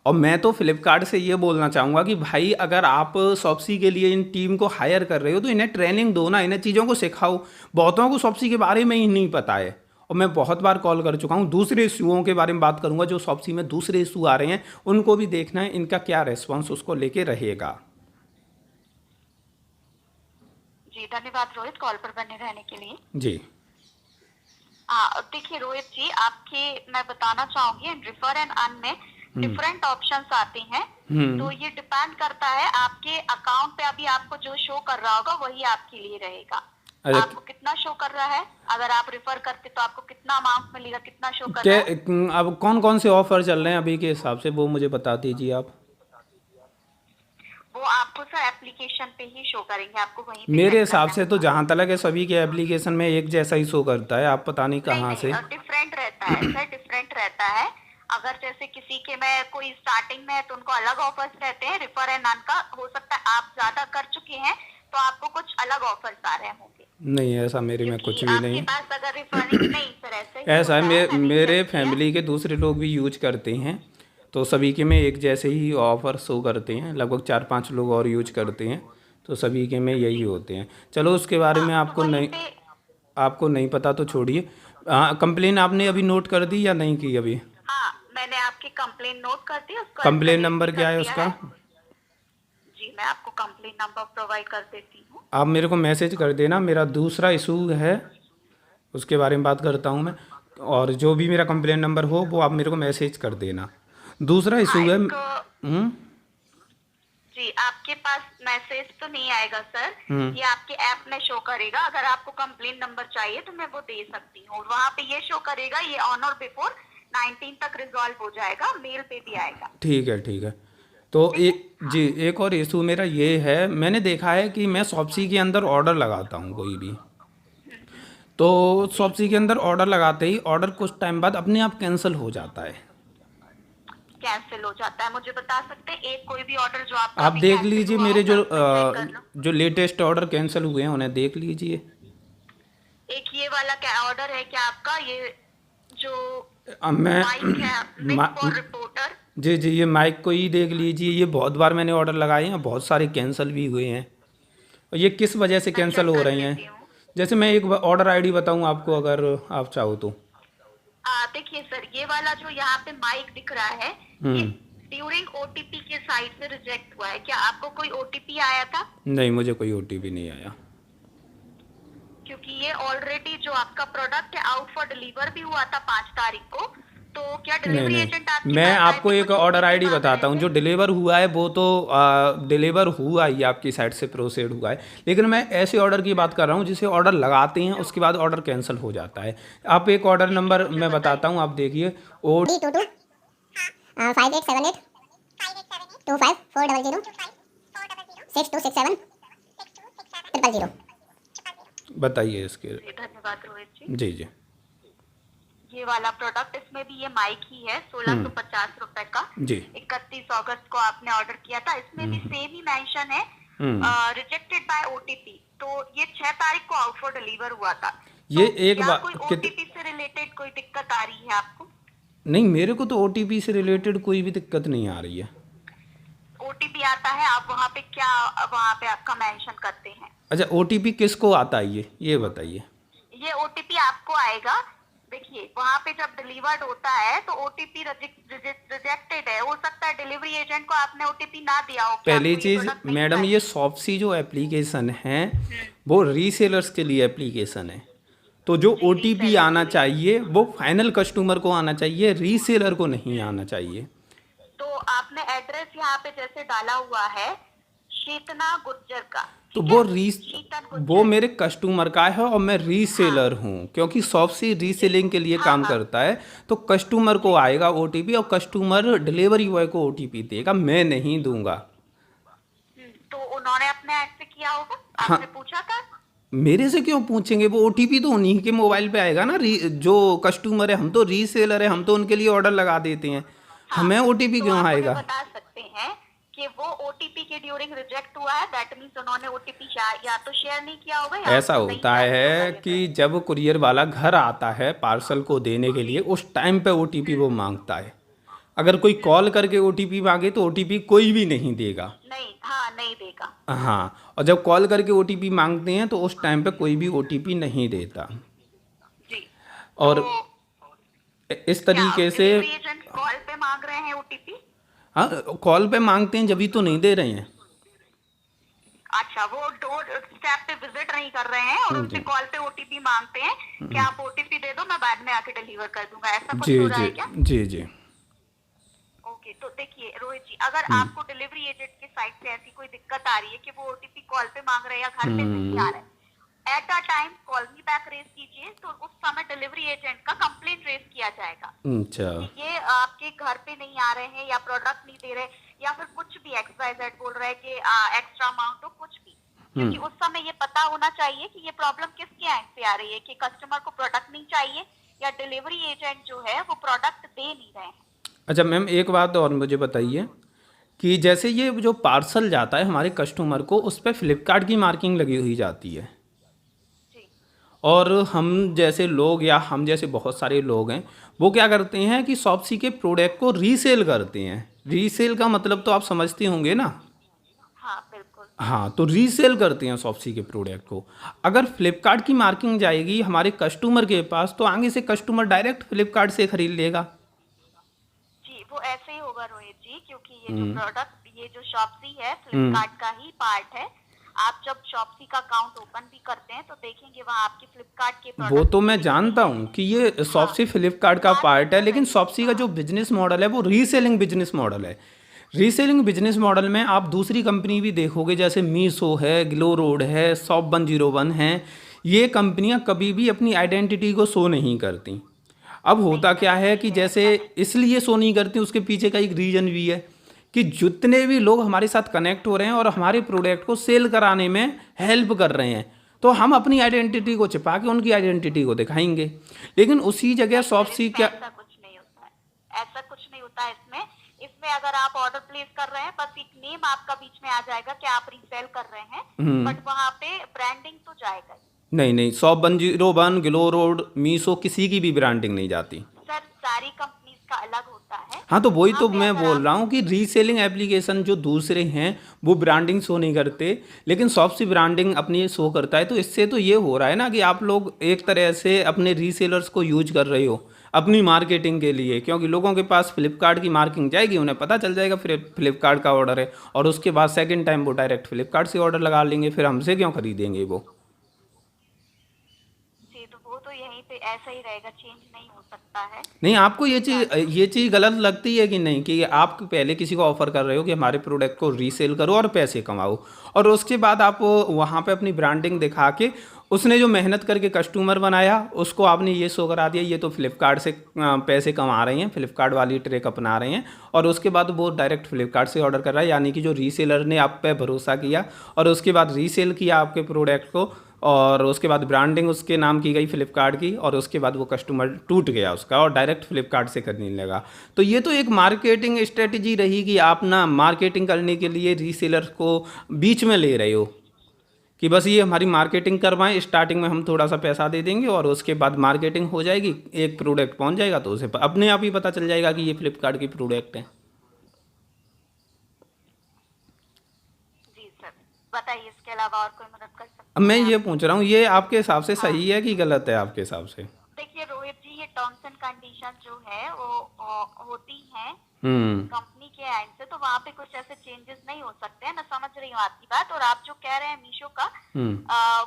Speaker 1: और मैं तो फ्लिपकार्ट से ये बोलना चाहूँगा कि भाई अगर आप शॉप्सी के लिए इन टीम को हायर कर रहे हो तो इन्हें ट्रेनिंग दो ना, इन्हें चीज़ों को सिखाओ। बहुतों को शॉप्सी के बारे में ही नहीं पता है, और मैं बहुत बार कॉल कर चुका हूँ। दूसरे इशूओं के बारे में बात करूँगा, जो शॉप्सी में दूसरे इशू आ रहे हैं उनको भी देखना है, इनका क्या रेस्पॉन्स उसको लेके रहेगा।
Speaker 2: जी धन्यवाद रोहित, कॉल पर बने रहने के लिए।
Speaker 1: जी।
Speaker 2: हाँ देखिए रोहित जी, आपके मैं बताना चाहूंगी रेफर एंड अर्न में डिफरेंट ऑप्शंस आते हैं, तो ये डिपेंड करता है आपके अकाउंट पे। अभी आपको जो शो कर रहा होगा वही आपके लिए रहेगा।
Speaker 1: अरे
Speaker 2: आपको कितना शो कर रहा है, अगर आप रेफर करते तो आपको कितना अमाउंट मिलेगा, कितना शो कर
Speaker 1: क्या
Speaker 2: रहा है,
Speaker 1: अब कौन कौन से ऑफर चल रहे हैं अभी के हिसाब से, वो मुझे बता दीजिए आप।
Speaker 2: वो आपको सर एप्लीकेशन पे ही शो करेंगे, आपको वहीं पे
Speaker 1: मेरे
Speaker 2: चेक
Speaker 1: हिसाब
Speaker 2: करना
Speaker 1: से
Speaker 2: है।
Speaker 1: तो जहाँ तक है सभी के एप्लीकेशन में एक जैसा ही शो करता है, आप पता नहीं
Speaker 2: नहीं
Speaker 1: कहाँ
Speaker 2: नहीं,
Speaker 1: से।
Speaker 2: डिफरेंट रहता है सर, डिफरेंट रहता है। अगर जैसे किसी के में कोई स्टार्टिंग में है तो उनको अलग ऑफर्स रहते हैं, रेफर एंड अर्न का हो सकता है आप ज्यादा कर चुके हैं तो आपको कुछ अलग ऑफर्स आ रहे होंगे,
Speaker 1: नहीं, ऐसा मेरे में
Speaker 2: क्योंकि
Speaker 1: कुछ भी नहीं
Speaker 2: आपके
Speaker 1: है।
Speaker 2: पास अगर रेफरिंग नहीं सर, ऐसे ही
Speaker 1: ऐसा है,
Speaker 2: होता है, मैंने
Speaker 1: मेरे
Speaker 2: चेक किया।
Speaker 1: फैमिली के दूसरे लोग भी यूज करते हैं, तो सभी के में एक जैसे ही ऑफर शो करते हैं, लगभग 4-5 लोग और यूज करते हैं, तो सभी के में यही
Speaker 2: जी
Speaker 1: होते हैं। चलो उसके बारे
Speaker 2: हाँ,
Speaker 1: में
Speaker 2: तो वहीं पे,
Speaker 1: आपको नहीं पता तो छोड़िए। कंप्लेन आपने अभी नोट कर दी या नहीं की अभी।
Speaker 2: हाँ मैंने आपकी कंप्लेन नोट कर दी, उसको
Speaker 1: कंप्लेन
Speaker 2: एस्केलेट भी
Speaker 1: नंबर
Speaker 2: कर
Speaker 1: क्या है
Speaker 2: दिया
Speaker 1: उसका।
Speaker 2: है। जी मैं आपको कंप्लेन नंबर प्रोवाइड कर देती हूँ।
Speaker 1: आप मेरे को मैसेज कर देना, मेरा दूसरा इशू है उसके बारे में बात करता हूँ मैं, और जो भी मेरा कंप्लेन नंबर हो वो आप मेरे को मैसेज कर देना। दूसरा
Speaker 2: हाँ
Speaker 1: इशू है।
Speaker 2: एक, जी, आपके पास मैसेज तो नहीं आएगा सर, ये आपके ऐप में शो करेगा। अगर आपको कंप्लेन नंबर चाहिए तो मैं वो दे सकती हूँ। वहाँ पे ये शो करेगा ये ऑन और बिफोर 19 तक रिजॉल्व हो जाएगा, मेल पे भी आएगा।
Speaker 1: ठीक है, ठीक है। तो
Speaker 2: ठीक है।
Speaker 1: एक जी, एक और इशू मेरा ये है, मैंने देखा है कि मैं शॉप्सी के अंदर ऑर्डर लगाता हूँ कोई भी, तो
Speaker 2: जी,
Speaker 1: शॉप्सी के अंदर ऑर्डर लगाते ही ऑर्डर कुछ टाइम बाद अपने आप कैंसिल हो जाता है।
Speaker 2: कैंसिल हो जाता है। मुझे बता सकते हैं एक कोई भी ऑर्डर जो आपका
Speaker 1: आप
Speaker 2: अभी
Speaker 1: देख
Speaker 2: कैंसिल
Speaker 1: लीजिए
Speaker 2: हुआ हो,
Speaker 1: मेरे
Speaker 2: मैं उसमें चेक कर लूँ।
Speaker 1: जो लेटेस्ट ऑर्डर कैंसिल हुए हैं उन्हें देख लीजिए।
Speaker 2: एक ये वाला क्या ऑर्डर है क्या आपका, ये जो
Speaker 1: अब मैं
Speaker 2: माइक है मिस
Speaker 1: मा-
Speaker 2: फॉर रिपोर्टर?
Speaker 1: जी जी, ये माइक को ही देख लीजिए, ये बहुत बार मैंने ऑर्डर लगाए हैं, बहुत सारे कैंसिल भी हुए हैं। और ये किस वजह से
Speaker 2: मैं
Speaker 1: कैंसिल
Speaker 2: चेक
Speaker 1: हो
Speaker 2: कर
Speaker 1: रही हैं?
Speaker 2: लेती हूँ।
Speaker 1: जैसे मैं एक ऑर्डर आईडी बताऊं आपको, अगर आप चाहो तो।
Speaker 2: देखिए सर, ये वाला जो यहाँ पे माइक दिख रहा है, ये
Speaker 1: हम्म।
Speaker 2: ड्यूरिंग ओटीपी के साइड से रिजेक्ट हुआ है। क्या आपको कोई ओटीपी आया था?
Speaker 1: नहीं, मुझे कोई ओटीपी नहीं आया।
Speaker 2: क्योंकि ये ऑलरेडी जो आपका प्रोडक्ट है आउट फॉर डिलीवर भी हुआ था 5 तारीख को। तो क्या
Speaker 1: नहीं
Speaker 2: डिलीवरी
Speaker 1: नहीं,
Speaker 2: एजेंट आपके
Speaker 1: मैं
Speaker 2: पास आए
Speaker 1: आपको
Speaker 2: थे,
Speaker 1: एक
Speaker 2: कुछ
Speaker 1: ऑर्डर
Speaker 2: ओटीपी
Speaker 1: आईडी
Speaker 2: मांग रहे
Speaker 1: बताता हूँ।
Speaker 2: थे?
Speaker 1: जो डिलीवर हुआ है वो तो डिलीवर हुआ ही, आपकी साइड से प्रोसीड हुआ है, लेकिन मैं ऐसे ऑर्डर की बात कर रहा हूँ जिसे ऑर्डर लगाते हैं उसके बाद ऑर्डर कैंसिल हो जाता है। आप एक ऑर्डर
Speaker 2: ठीक है,
Speaker 1: नंबर
Speaker 2: मुझे
Speaker 1: मैं
Speaker 2: बताइए।
Speaker 1: बताता हूँ, आप देखिए। ओ
Speaker 3: D22 5878 25 400 6267 000।
Speaker 1: बताइए इसके।
Speaker 2: जी, धन्यवाद रोहित जी।
Speaker 1: जी जी।
Speaker 2: ये वाला प्रोडक्ट, इसमें भी ये माइक ही है 1650 रुपए का।
Speaker 1: जी।
Speaker 2: 31 अगस्त को आपने ऑर्डर किया था। इसमें भी सेम ही मेंशन है, रिजेक्टेड बाय ओटीपी। तो ये 6 तारीख को आउट फॉर डिलीवर हुआ था।
Speaker 1: ये
Speaker 2: तो
Speaker 1: एक
Speaker 2: क्या
Speaker 1: बार
Speaker 2: कोई ओटीपी से रिलेटेड कोई दिक्कत आ रही है आपको?
Speaker 1: नहीं, मेरे को तो ओटीपी से रिलेटेड कोई भी दिक्कत नहीं आ रही है।
Speaker 2: ओटीपी आता है, आप वहाँ पे क्या, वहाँ पे आपका मेंशन करते हैं?
Speaker 1: अच्छा, ओटीपी किसको आता है ये बताइए।
Speaker 2: ये ओटीपी आपको आएगा। देखिए, वहाँ पे जब डिलीवर्ड होता है तो ओटीपी रिजेक्टेड है। हो सकता है डिलीवरी एजेंट को आपने ओटीपी ना दिया हो। क्या
Speaker 1: पहली
Speaker 2: आपको ये
Speaker 1: चीज़
Speaker 2: प्रोडक्ट नहीं
Speaker 1: मैडम,
Speaker 2: चाहिए?
Speaker 1: ये शॉप्सी जो एप्लीकेशन है वो रीसेलर्स के लिए एप्लीकेशन है, तो जो
Speaker 2: जी,
Speaker 1: ओटीपी
Speaker 2: रीसेलर
Speaker 1: आना
Speaker 2: के लिए।
Speaker 1: चाहिए वो फाइनल कस्टमर को आना चाहिए, रीसेलर को नहीं आना चाहिए।
Speaker 2: तो आपने एड्रेस यहाँ पे जैसे डाला हुआ है शीतना गुज्जर का,
Speaker 1: तो
Speaker 2: ठीक
Speaker 1: वो
Speaker 2: है? शीतन
Speaker 1: वो
Speaker 2: गुज्जर।
Speaker 1: मेरे कस्टमर का है और मैं रीसेलर हूँ, क्योंकि शॉप्सी रीसेलिंग के लिए
Speaker 2: हाँ,
Speaker 1: काम
Speaker 2: हाँ।
Speaker 1: करता है। तो कस्टमर को आएगा ओटीपी और कस्टमर डिलीवरी बॉय को ओटीपी देगा, मैं नहीं दूंगा।
Speaker 2: तो उन्होंने अपने ऐप से किया होगा,
Speaker 1: हाँ,
Speaker 2: आपने पूछा था?
Speaker 1: मेरे से क्यों पूछेंगे? वो ओटीपी तो उन्हीं के मोबाइल पे आएगा ना। जो कस्टमर है, हम तो रीसेलर है, हम तो उनके लिए ऑर्डर लगा देते हैं,
Speaker 2: हाँ,
Speaker 1: हमें ओटीपी
Speaker 2: तो
Speaker 1: क्यों
Speaker 2: आप मुझे
Speaker 1: आएगा?
Speaker 2: बता सकते हैं कि वो ओटीपी के ड्यूरिंग रिजेक्ट हुआ है, दैट मींस उन्होंने ओटीपी या तो शेयर नहीं किया होगा या
Speaker 1: ऐसा
Speaker 2: उसको नहीं
Speaker 1: होता
Speaker 2: जानते
Speaker 1: है
Speaker 2: होगा
Speaker 1: कि
Speaker 2: ये।
Speaker 1: जब कुरियर वाला घर आता है पार्सल को देने के लिए, उस टाइम पे ओटीपी वो मांगता है। अगर कोई कॉल करके ओटीपी मांगे तो ओटीपी कोई भी नहीं देगा।
Speaker 2: नहीं, हाँ, नहीं देगा।
Speaker 1: हाँ, और जब कॉल करके ओटीपी मांगते हैं तो उस टाइम पे कोई भी ओटीपी नहीं देता।
Speaker 2: जी।
Speaker 1: और
Speaker 2: तो
Speaker 1: इस
Speaker 2: क्या
Speaker 1: तरीके से
Speaker 2: डिलीवरी एजेंट कॉल पे मांग रहे हैं ओटीपी?
Speaker 1: हाँ, कॉल पे मांगते हैं जब तो नहीं दे रहे हैं।
Speaker 2: अच्छा, वो डोर स्टेप पे विजिट नहीं कर रहे हैं और उनसे
Speaker 1: जी
Speaker 2: कॉल पे ओटीपी मांगते हैं कि आप ओटीपी दे दो, मैं बाद में आके डिलीवर कर दूंगा, ऐसा कुछ
Speaker 1: जी
Speaker 2: हो रहा
Speaker 1: जी
Speaker 2: है क्या?
Speaker 1: जी जी।
Speaker 2: ओके, तो देखिए रोहित जी, अगर आपको डिलीवरी एजेंट की साइड से ऐसी कोई दिक्कत आ रही है कि वो ओटीपी कॉल पे मांग रहे हैं या घर पे नहीं आ रहा है, at a time call me back raise कीजिए, तो उस समय डिलीवरी एजेंट का कंप्लेंट रेज किया जाएगा
Speaker 1: अच्छा।
Speaker 2: कि ये आपके घर पे नहीं आ रहे हैं या प्रोडक्ट नहीं दे रहे या फिर कुछ भी XYZ बोल रहे हैं कि एक्स्ट्रा अमाउंट हो, कुछ भी। क्योंकि उस समय ये पता होना चाहिए कि ये प्रॉब्लम किसके एंड से आ रही है, कि कस्टमर को प्रोडक्ट नहीं चाहिए या डिलीवरी एजेंट जो है वो प्रोडक्ट दे नहीं रहे हैं।
Speaker 1: अच्छा मैम, एक बात और मुझे बताइए कि जैसे ये जो पार्सल जाता है हमारे कस्टमर को, उस पर फ्लिपकार्ट की मार्किंग लगी हुई जाती है,
Speaker 2: जी,
Speaker 1: और हम जैसे लोग या हम जैसे बहुत सारे लोग हैं वो क्या करते हैं कि शॉप्सी के प्रोडक्ट को रीसेल करते हैं। रीसेल का मतलब तो आप समझते होंगे ना?
Speaker 2: हाँ बिल्कुल।
Speaker 1: हाँ, तो रीसेल करते हैं शॉप्सी के प्रोडक्ट को। अगर फ्लिपकार्ट की मार्किंग जाएगी हमारे कस्टमर के पास तो आगे से कस्टमर डायरेक्ट फ्लिपकार्ट से खरीद लेगा।
Speaker 2: जी, वो ऐसे ही होगा रोहित जी, क्योंकि ये जो प्रोडक्ट, ये जो शॉप्सी है फ्लिपकार्ट का ही पार्ट है। आप जब शॉप्सी का अकाउंट ओपन भी करते हैं तो देखेंगे वहाँ आपकी फ्लिपकार्ट के
Speaker 1: वो
Speaker 2: प्रोडक्ट
Speaker 1: तो मैं जानता हूँ कि ये शॉप्सी फ्लिपकार्ट का पार्ट है, लेकिन शॉप्सी का जो बिजनेस मॉडल है वो रीसेलिंग बिजनेस मॉडल है। रीसेलिंग बिजनेस मॉडल में आप दूसरी कंपनी भी देखोगे, जैसे मीशो है, ग्लो रोड है, शॉप 101 है। ये कंपनियां कभी भी अपनी आइडेंटिटी को शो नहीं करती। अब होता क्या है कि जैसे इसलिए शो नहीं करती, उसके पीछे का एक रीज़न भी है कि जितने भी लोग हमारे साथ कनेक्ट हो रहे हैं और हमारे प्रोडक्ट को सेल कराने में हेल्प कर रहे हैं, तो हम अपनी आइडेंटिटी को छिपा के उनकी आइडेंटिटी को दिखाएंगे। लेकिन उसी जगह शॉपसी क्या,
Speaker 2: ऐसा कुछ नहीं होता है, ऐसा कुछ नहीं होता है इसमें। इसमें अगर आप ऑर्डर प्लेस कर रहे हैं, बस एक नेम आपका बीच में आ जाएगा कि आप रीसेल कर रहे हैं, बट वहाँ पे ब्रांडिंग तो जाएगा ही।
Speaker 1: नहीं नहीं, शॉप 101, ग्लो रोड, मीशो, किसी की भी ब्रांडिंग नहीं जाती।
Speaker 2: सर सारी कंपनीज का अलग होता है।
Speaker 1: हाँ, तो वही
Speaker 2: वहाँ
Speaker 1: तो
Speaker 2: पे
Speaker 1: मैं
Speaker 2: अगर
Speaker 1: बोल
Speaker 2: आप
Speaker 1: रहा हूँ कि रीसेलिंग एप्लीकेशन जो दूसरे हैं वो ब्रांडिंग शो नहीं करते, लेकिन शॉपसी ब्रांडिंग अपनी शो करता है। तो इससे तो ये हो रहा है ना कि आप लोग एक तरह से अपने रीसेलर्स को यूज कर रहे हो अपनी मार्केटिंग के लिए, क्योंकि लोगों के पास फ्लिपकार्ट की मार्किंग जाएगी, उन्हें पता चल जाएगा फिर फ्लिपकार्ट का ऑर्डर है, और उसके बाद सेकंड टाइम वो डायरेक्ट फ्लिपकार्ट से ऑर्डर लगा लेंगे, फिर हमसे क्यों खरीदेंगे वो।
Speaker 2: जी, तो वो तो यहीं पे ऐसा ही रहेगा, चेंज नहीं हो सकता है।
Speaker 1: नहीं, आपको ये चीज़ गलत लगती है कि नहीं, कि आप पहले किसी को ऑफर कर रहे हो कि हमारे प्रोडक्ट को रीसेल करो और पैसे कमाओ, और उसके बाद आप वहाँ पे अपनी ब्रांडिंग दिखा के उसने जो मेहनत करके कस्टमर बनाया उसको आपने ये शो करा दिया ये तो फ्लिपकार्ट से पैसे कमा रहे हैं, फ्लिपकार्ट वाली ट्रिक अपना रहे हैं, और उसके बाद वो डायरेक्ट फ्लिपकार्ट से ऑर्डर कर रहा है। यानी कि जो रीसेलर ने आप पे भरोसा किया और उसके बाद रीसेल किया आपके प्रोडक्ट को, और उसके बाद ब्रांडिंग उसके नाम की गई फ्लिपकार्ट की, और उसके बाद वो कस्टमर टूट गया उसका और डायरेक्ट फ्लिपकार्ट से करने लगा। तो ये तो एक मार्केटिंग स्ट्रेटजी रही कि आप ना मार्केटिंग करने के लिए रीसेलर को बीच में ले रहे हो कि बस ये हमारी मार्केटिंग करवाएं, स्टार्टिंग में हम थोड़ा सा पैसा दे देंगे और उसके बाद मार्केटिंग हो जाएगी, एक प्रोडक्ट पहुंच जाएगा तो उसे अपने आप ही पता चल जाएगा कि ये फ्लिपकार्ट की प्रोडक्ट है।
Speaker 2: जी सर, बताइए इसके अलावा और कोई मदद कर सकते
Speaker 1: अब मैं
Speaker 2: हैं
Speaker 1: ये
Speaker 2: आप?
Speaker 1: पूछ रहा हूँ, ये आपके हिसाब से
Speaker 2: हाँ,
Speaker 1: सही है कि गलत है आपके हिसाब से?
Speaker 2: देखिए रोहित जी, ये टर्म्स एंड कंडीशन जो है वो होती हैं
Speaker 1: हम्म।
Speaker 2: कंपनी के एंड से, तो वहाँ पे कुछ ऐसे चेंजेस नहीं हो सकते हैं। मैं समझ रही हूँ आपकी बात, और आप जो कह रहे हैं मीशो का,
Speaker 1: हम्म।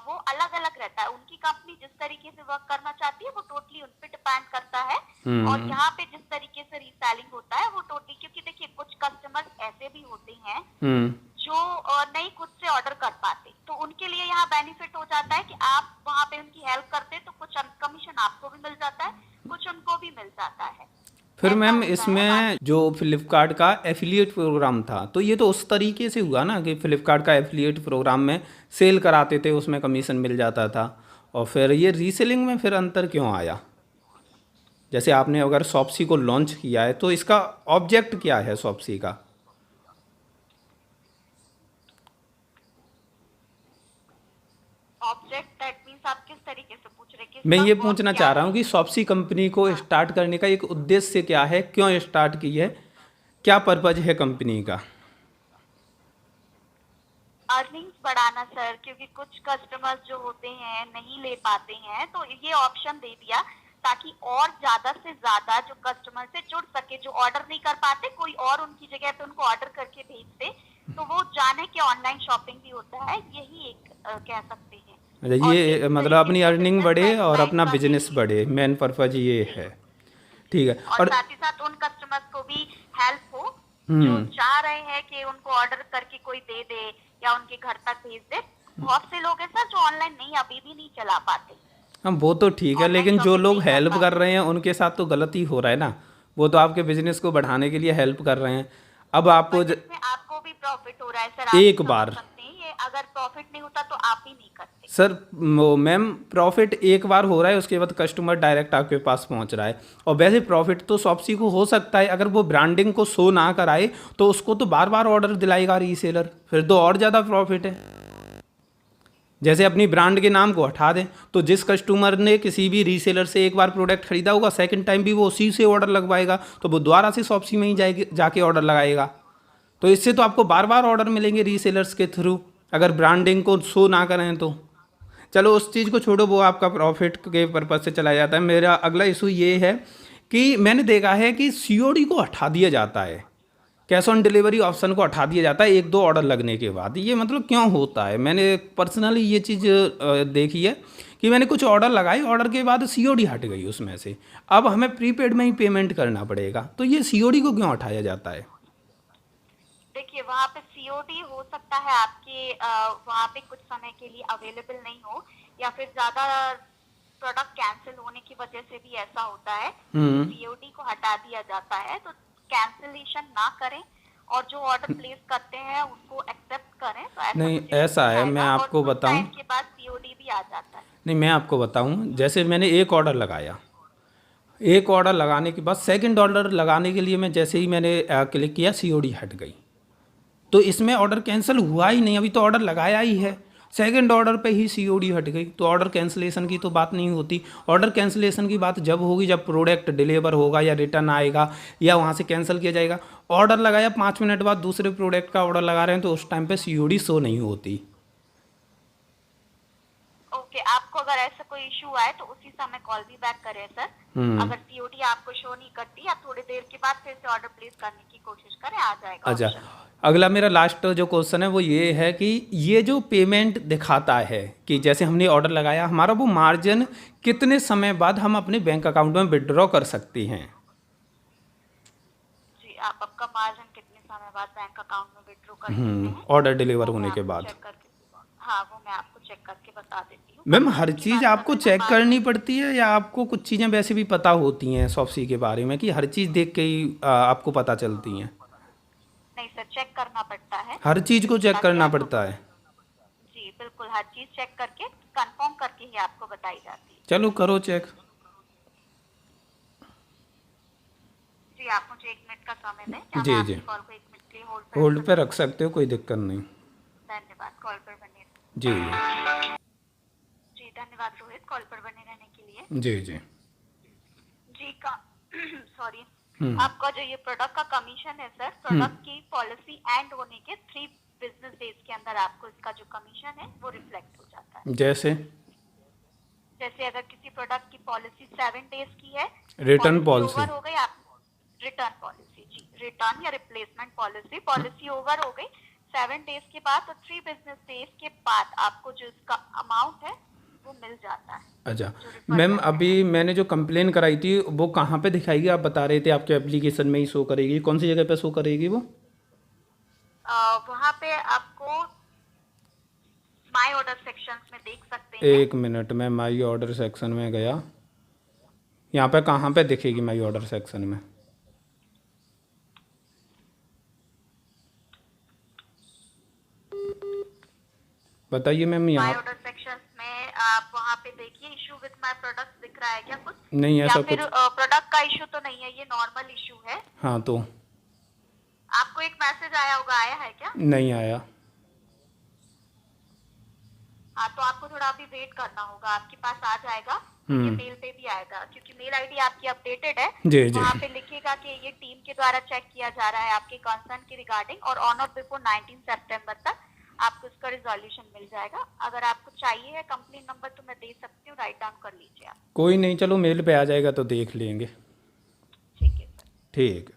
Speaker 2: वो अलग अलग रहता है। उनकी कंपनी जिस तरीके से वर्क करना चाहती है वो टोटली उन पे डिपेंड करता है, और यहाँ पे जिस तरीके से रीसेलिंग होता है वो टोटली, क्योंकि देखिए कुछ कस्टमर्स ऐसे भी होते हैं
Speaker 1: हम्म।
Speaker 2: जो नहीं खुद से ऑर्डर कर पाते, तो उनके लिए यहाँ बेनिफिट हो जाता है कि आप वहाँ पे उनकी हेल्प करते हैं, तो कुछ कमीशन आपको भी मिल जाता है, कुछ उनको भी मिल जाता है।
Speaker 1: फिर
Speaker 2: ऐसा
Speaker 1: मैम
Speaker 2: होता है।
Speaker 1: इसमें जो फ्लिपकार्ट का एफिलिएट प्रोग्राम था, तो ये तो उस तरीके से हुआ ना कि फ्लिपकार्ट का एफिलिएट प्रोग्राम में सेल कराते थे, उसमें कमीशन मिल जाता था, और फिर ये रीसेलिंग में फिर अंतर क्यों आया? जैसे आपने अगर शॉप्सी को लॉन्च किया है तो इसका ऑब्जेक्ट क्या है शॉप्सी का?
Speaker 2: ऑब्जेक्ट दैट मींस आप किस तरीके से पूछ रहे हैं,
Speaker 1: मैं
Speaker 2: किसका
Speaker 1: ये
Speaker 2: वर्क
Speaker 1: पूछना
Speaker 2: क्या
Speaker 1: चाह रहा
Speaker 2: है?
Speaker 1: हूँ कि शॉप्सी कंपनी को स्टार्ट करने का एक उद्देश्य क्या है, क्यों स्टार्ट की है, क्या पर्पज है कंपनी का?
Speaker 2: अर्निंग्स बढ़ाना सर, क्योंकि कुछ कस्टमर्स जो होते हैं नहीं ले पाते हैं, तो ये ऑप्शन दे दिया ताकि और ज्यादा से ज्यादा जो कस्टमर से जुड़ सके, जो ऑर्डर नहीं कर पाते कोई और उनकी जगह पे उनको ऑर्डर करके भेज दे, तो वो जाने के ऑनलाइन शॉपिंग भी होता है, यही एक कह सकते हैं।
Speaker 1: अच्छा,
Speaker 2: और
Speaker 1: ये
Speaker 2: जिस
Speaker 1: मतलब
Speaker 2: तरीके
Speaker 1: अपनी
Speaker 2: से
Speaker 1: अर्निंग
Speaker 2: business
Speaker 1: बढ़े और
Speaker 2: pipeline
Speaker 1: अपना
Speaker 2: का
Speaker 1: बिजनेस
Speaker 2: भी,
Speaker 1: बढ़े, मेन पर्पज ये है। ठीक है।
Speaker 2: और
Speaker 1: और
Speaker 2: साथ ही साथ उन कस्टमर्स को भी हेल्प हो जो
Speaker 1: हम्म।
Speaker 2: चाह रहे हैं कि उनको ऑर्डर करके कोई दे दे या उनके घर तक भेज दे। बहुत से लोग हैं सर जो ऑनलाइन नहीं, अभी भी नहीं चला पाते,
Speaker 1: हाँ, वो तो ठीक है,
Speaker 2: ऑनलाइन
Speaker 1: लेकिन जो
Speaker 2: शॉपिंग
Speaker 1: लोग
Speaker 2: नहीं कर
Speaker 1: हेल्प कर
Speaker 2: पाते।
Speaker 1: रहे हैं उनके साथ तो गलती हो रहा है ना, वो तो आपके बिजनेस को बढ़ाने के लिए हेल्प कर रहे हैं। अब आपको
Speaker 2: बट इसमें आपको भी प्रॉफिट हो रहा है सर, आप
Speaker 1: एक
Speaker 2: भी समझ
Speaker 1: बार
Speaker 2: सकते हैं। ये अगर प्रॉफिट नहीं होता तो आप ही नहीं करते।
Speaker 1: सर, मैम प्रॉफिट एक बार हो रहा है, उसके बाद कस्टमर डायरेक्ट आपके पास पहुंच रहा है, और वैसे प्रॉफिट तो शॉप्सी को हो सकता है अगर वो ब्रांडिंग को शो ना कराए, तो उसको तो बार बार ऑर्डर दिलाएगा रीसेलर, फिर तो और ज़्यादा प्रॉफिट है। जैसे अपनी ब्रांड के नाम को हटा दें, तो जिस कस्टमर ने किसी भी रीसेलर से एक बार प्रोडक्ट खरीदा होगा, सेकंड टाइम भी वो उसी से ऑर्डर लगवाएगा, तो वो दोबारा से शॉप्सी में ही जाके ऑर्डर लगाएगा। तो इससे तो आपको बार बार ऑर्डर मिलेंगे रीसेलर्स के थ्रू, अगर ब्रांडिंग को शो ना करें तो। चलो उस चीज़ को छोड़ो, वो आपका प्रॉफिट के पर्पज से चला जाता है। मेरा अगला इशू ये है कि मैंने देखा है कि सीओडी को हटा दिया जाता है, कैश ऑन डिलीवरी ऑप्शन को हटा दिया जाता है एक दो ऑर्डर लगने के बाद। ये मतलब क्यों होता है? मैंने पर्सनली ये चीज़ देखी है कि मैंने कुछ ऑर्डर लगाई, ऑर्डर के बाद सीओडी हट गई उसमें से, अब हमें प्रीपेड में ही पेमेंट करना पड़ेगा, तो ये सीओडी को क्यों हटाया जाता है?
Speaker 2: देखिए वहाँ पे सीओडी हो सकता है आपके वहाँ पे कुछ समय के लिए अवेलेबल नहीं हो, या फिर ज्यादा प्रोडक्ट कैंसिल होने की वजह से भी ऐसा होता है, सीओडी को हटा दिया जाता है। तो कैंसिलेशन ना करें और जो ऑर्डर प्लेस करते हैं उसको एक्सेप्ट करें। तो ऐसा
Speaker 1: नहीं,
Speaker 2: कुछ
Speaker 1: ऐसा है,
Speaker 2: आएगा
Speaker 1: मैं
Speaker 2: और
Speaker 1: आपको
Speaker 2: कुछ
Speaker 1: बताऊं।
Speaker 2: टाइम के बाद सीओडी भी आ जाता है।
Speaker 1: नहीं, मैं आपको बताऊं, जैसे मैंने एक ऑर्डर लगाया, एक ऑर्डर लगाने के बाद सेकंड ऑर्डर लगाने के लिए मैं जैसे ही मैंने क्लिक किया, सीओडी हट गई। तो इसमें ऑर्डर कैंसिल हुआ ही नहीं, अभी तो ऑर्डर लगाया ही है, सेकंड ऑर्डर पे ही सीओडी हट गई। तो ऑर्डर कैंसिलेशन की तो बात नहीं होती। ऑर्डर कैंसिलेशन की बात जब होगी जब प्रोडक्ट डिलीवर होगा या रिटर्न आएगा या वहाँ से कैंसिल किया जाएगा। ऑर्डर लगाया 5 मिनट बाद दूसरे प्रोडक्ट का ऑर्डर लगा रहे हैं तो उस टाइम पे सीओडी शो नहीं होती।
Speaker 2: ओके, आपको अगर ऐसा कोई इशू आए तो उसी समय कॉल भी बैक करें सर। अगर सीओडी आपको शो नहीं करती, आप थोड़ी देर के बाद फिर से ऑर्डर प्लेस करने की कोशिश करें, आ जाएगा
Speaker 1: अच्छा,
Speaker 2: option।
Speaker 1: अगला मेरा लास्ट जो क्वेश्चन है वो ये है कि ये जो पेमेंट दिखाता है कि जैसे हमने ऑर्डर लगाया, हमारा वो मार्जिन कितने समय बाद हम अपने बैंक अकाउंट में विड्रॉ कर सकते हैं?
Speaker 2: जी, आप आपका मार्जिन कितने समय बाद बैंक अकाउंट में विड्रॉ कर सकते हैं
Speaker 1: ऑर्डर डिलीवर
Speaker 2: वो
Speaker 1: होने
Speaker 2: मैं
Speaker 1: के
Speaker 2: आपको
Speaker 1: बाद।
Speaker 2: चेक करके, हाँ वो मैं आपको चेक करके बता देती हूँ।
Speaker 1: मैम, हर
Speaker 2: उसकी
Speaker 1: चीज़
Speaker 2: बात
Speaker 1: आपको
Speaker 2: करें ना,
Speaker 1: चेक करनी पड़ती है या आपको कुछ चीज़ें वैसे भी पता होती हैं शॉप्सी के बारे में कि हर चीज़ देख के ही आपको पता चलती हैं?
Speaker 2: नहीं सर, चेक करना पड़ता है।
Speaker 1: हर चीज़ को चेक
Speaker 2: ताकि
Speaker 1: करना
Speaker 2: आपको-
Speaker 1: पड़ता है?
Speaker 2: जी बिल्कुल, हर चीज चेक करके कंफर्म करके ही आपको बताई जाती है।
Speaker 1: चलो करो चेक।
Speaker 2: जी, आप मुझे 1 मिनट का समय दें। क्या
Speaker 1: जी,
Speaker 2: मैं
Speaker 1: जी।
Speaker 2: आपकी कॉल को 1 मिनट के लिए होल्ड पर
Speaker 1: होल्ड पे रख सकते हो, कोई दिक्कत नहीं।
Speaker 2: धन्यवाद, कॉल पर बने।
Speaker 1: जी
Speaker 2: जी धन्यवाद रोहित, कॉल पर बने रहने के लिए।
Speaker 1: जी जी।
Speaker 2: जी का सॉरी, आपका जो ये प्रोडक्ट का कमीशन है सर, प्रोडक्ट की पॉलिसी एंड होने के 3 बिजनेस डेज के अंदर आपको इसका जो कमीशन है वो रिफ्लेक्ट हो जाता है।
Speaker 1: जैसे
Speaker 2: जैसे अगर किसी प्रोडक्ट की पॉलिसी 7 डेज की है,
Speaker 1: रिटर्न पॉलिसी।
Speaker 2: ओवर हो गई, आप रिटर्न पॉलिसी, जी रिटर्न या रिप्लेसमेंट पॉलिसी ओवर हो गई 7 डेज के बाद, तो 3 बिजनेस डेज के बाद आपको जो इसका अमाउंट है वो मिल जाता है।
Speaker 1: अच्छा मैम, अभी मैंने जो कंप्लेन कराई थी वो कहाँ पे दिखाएगी? आप बता रहे थे आपके एप्लीकेशन में ही शो करेगी, कौन सी जगह पे शो करेगी वो?
Speaker 2: वहाँ पे आपको माई ऑर्डर सेक्शंस में देख सकते हैं।
Speaker 1: एक मिनट, मैं माई ऑर्डर सेक्शन में गया, यहाँ पे कहाँ पे दिखेगी माई ऑर्डर सेक्शन में? बताइए मैम।
Speaker 2: माई
Speaker 1: यहाँ
Speaker 2: ऑर्डर सेक्शंस में आप वहाँ पे देखिए, इशू विद माई प्रोडक्ट दिख रहा है क्या कुछ?
Speaker 1: नहीं, ऐसा
Speaker 2: या फिर
Speaker 1: कुछ
Speaker 2: प्रोडक्ट का इशू तो नहीं है, ये नॉर्मल इशू है।
Speaker 1: हाँ, तो
Speaker 2: आपको एक मैसेज आया होगा, आया है क्या?
Speaker 1: नहीं आया।
Speaker 2: हाँ, तो आपको थोड़ा अभी वेट करना होगा, आपके पास आ जाएगा। ये मेल पे भी आएगा क्योंकि मेल आईडी आपकी अपडेटेड है।
Speaker 1: जी, जी।
Speaker 2: वहाँ पे लिखेगा कि ये टीम के द्वारा चेक किया जा रहा है आपके कंसर्न के रिगार्डिंग, और ऑन और बिफोर 19 सितंबर तक आपको इसका रिजोल्यूशन मिल जाएगा। अगर आपको चाहिए है कंप्लेन नंबर तो मैं दे सकती हूँ, राइट डाउन कर लीजिए आप।
Speaker 1: कोई नहीं, चलो मेल पे आ जाएगा तो देख लेंगे।
Speaker 2: ठीक है सर।
Speaker 1: ठीक।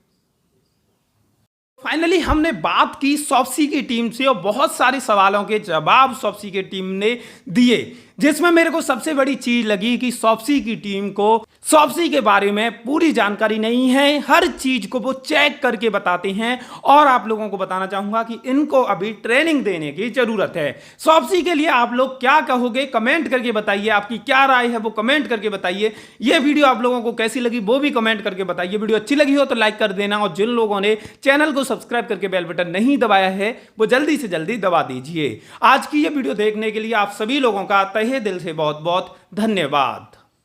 Speaker 1: फाइनली हमने बात की शॉप्सी की टीम से और बहुत सारे सवालों के जवाब शॉप्सी की टीम ने दिए, जिसमें मेरे को सबसे बड़ी चीज लगी कि शॉप्सी की टीम को शॉप्सी के बारे में पूरी जानकारी नहीं है, हर चीज को वो चेक करके बताते हैं। और आप लोगों को बताना चाहूंगा कि इनको अभी ट्रेनिंग देने की जरूरत है। शॉप्सी के लिए आप लोग क्या कहोगे कमेंट करके बताइए, आपकी क्या राय है वो कमेंट करके बताइए। ये वीडियो आप लोगों को कैसी लगी वो भी कमेंट करके बताइए। वीडियो अच्छी लगी हो तो लाइक कर देना, और जिन लोगों ने चैनल को सब्सक्राइब करके बेल बटन नहीं दबाया है वो जल्दी से जल्दी दबा दीजिए। आज की ये वीडियो देखने के लिए आप सभी लोगों का तहे दिल से बहुत बहुत धन्यवाद।